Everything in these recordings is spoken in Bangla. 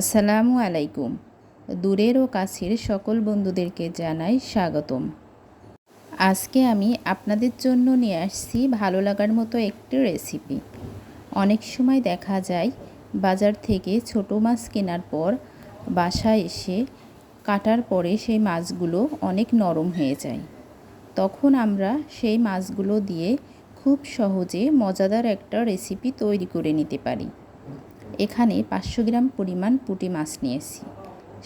আসসালামু আলাইকুম। দূরের ও কাছের সকল বন্ধুদেরকে জানাই স্বাগতম। আজকে আমি আপনাদের জন্য নিয়ে আসছি ভালো লাগার মতো একটি রেসিপি। অনেক সময় দেখা যায় বাজার থেকে ছোট মাছ কেনার পর বাসায় এসে কাটার পরে সেই মাছগুলো অনেক নরম হয়ে যায়। তখন আমরা সেই মাছগুলো দিয়ে খুব সহজে মজাদার একটা রেসিপি তৈরি করে নিতে পারি। এখানে 500 গ্রাম পরিমাণ পুঁটি মাছ নিয়েছি।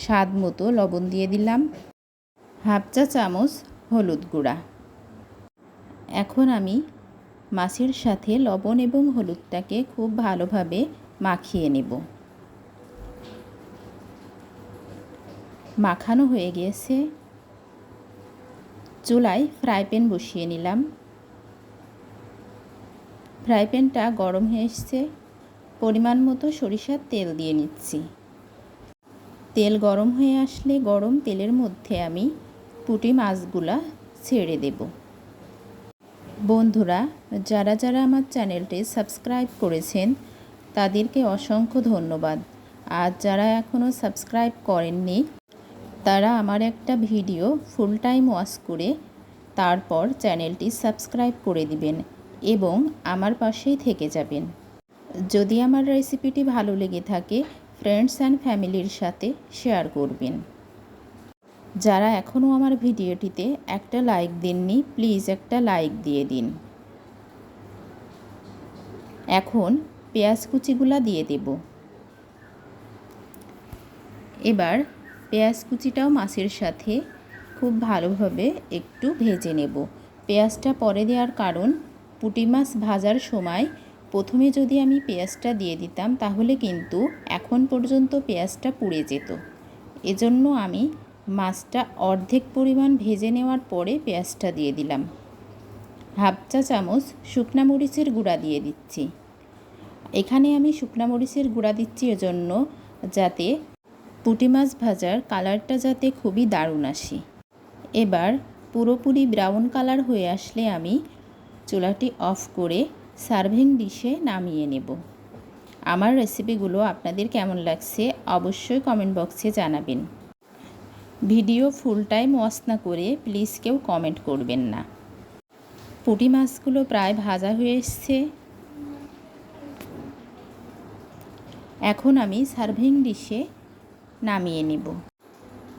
স্বাদ মতো লবণ দিয়ে দিলাম, হাফ চা চামচ হলুদ গুঁড়া। এখন আমি মাছের সাথে লবণ এবং হলুদটাকে খুব ভালোভাবে মাখিয়ে নেব। মাখানো হয়ে গিয়েছে। চুলায় ফ্রাই প্যান বসিয়ে নিলাম। ফ্রাই প্যানটা গরম হয়ে এসেছে। পরিমাণ মতো সরিষার তেল দিয়ে নিচ্ছি। তেল গরম হয়ে আসলে গরম তেলের মধ্যে আমি পুঁটি মাছগুলা ছেড়ে দেব। বন্ধুরা, যারা যারা আমার চ্যানেলটি সাবস্ক্রাইব করেছেন তাদেরকে অসংখ্য ধন্যবাদ। আর যারা এখনও সাবস্ক্রাইব করেননি তারা আমার একটা ভিডিও ফুল টাইম ওয়াচ করে তারপর চ্যানেলটি সাবস্ক্রাইব করে দিবেন এবং আমার পাশেই থেকে যাবেন। যদি আমার রেসিপিটি ভালো লেগে থাকে ফ্রেন্ডস অ্যান্ড ফ্যামিলির সাথে শেয়ার করবেন। যারা এখনও আমার ভিডিওটিতে একটা লাইক দেননি প্লিজ একটা লাইক দিয়ে দিন। এখন পেঁয়াজ কুচিগুলা দিয়ে দেব। এবার পেঁয়াজ কুচিটাও মাছের সাথে খুব ভালোভাবে একটু ভেজে নেব। পেঁয়াজটা পরে দেওয়ার কারণ পুঁটি মাছ ভাজার সময় প্রথমে যদি আমি পেঁয়াজটা দিয়ে দিতাম তাহলে কিন্তু এখন পর্যন্ত পেঁয়াজটা পুড়ে যেত। এজন্য আমি মাছটা অর্ধেক পরিমাণ ভেজে নেওয়ার পরে পেঁয়াজটা দিয়ে দিলাম। হাফ চা চামচ শুকনা মরিচের গুঁড়া দিয়ে দিচ্ছি। এখানে আমি শুকনা মরিচের গুঁড়া দিচ্ছি এজন্য যাতে পুঁটি মাছ ভাজার কালারটা যাতে খুবই দারুণ আসে। এবার পুরোপুরি ব্রাউন কালার হয়ে আসলে আমি চুলাটি অফ করে সার্ভিং ডিশে নামিয়ে নেব। আমার রেসিপিগুলো আপনাদের কেমন লাগছে অবশ্যই কমেন্ট বক্সে জানাবেন। ভিডিও ফুল টাইম ওয়াচ না করে প্লিজ কেউ কমেন্ট করবেন না। পুঁটি মাছগুলো প্রায় ভাজা হয়ে এসছে। এখন আমি সার্ভিং ডিশে নামিয়ে নেব।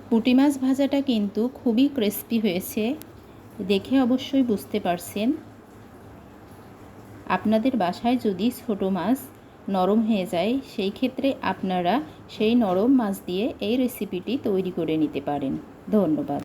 পুঁটি মাছ ভাজাটা কিন্তু খুবই ক্রিস্পি হয়েছে, দেখে অবশ্যই বুঝতে পারছেন। আপনাদের বাসায় যদি ছোট মাছ নরম হয়ে যায় সেই ক্ষেত্রে আপনারা সেই নরম মাছ দিয়ে এই রেসিপিটি তৈরি করে নিতে পারেন। ধন্যবাদ।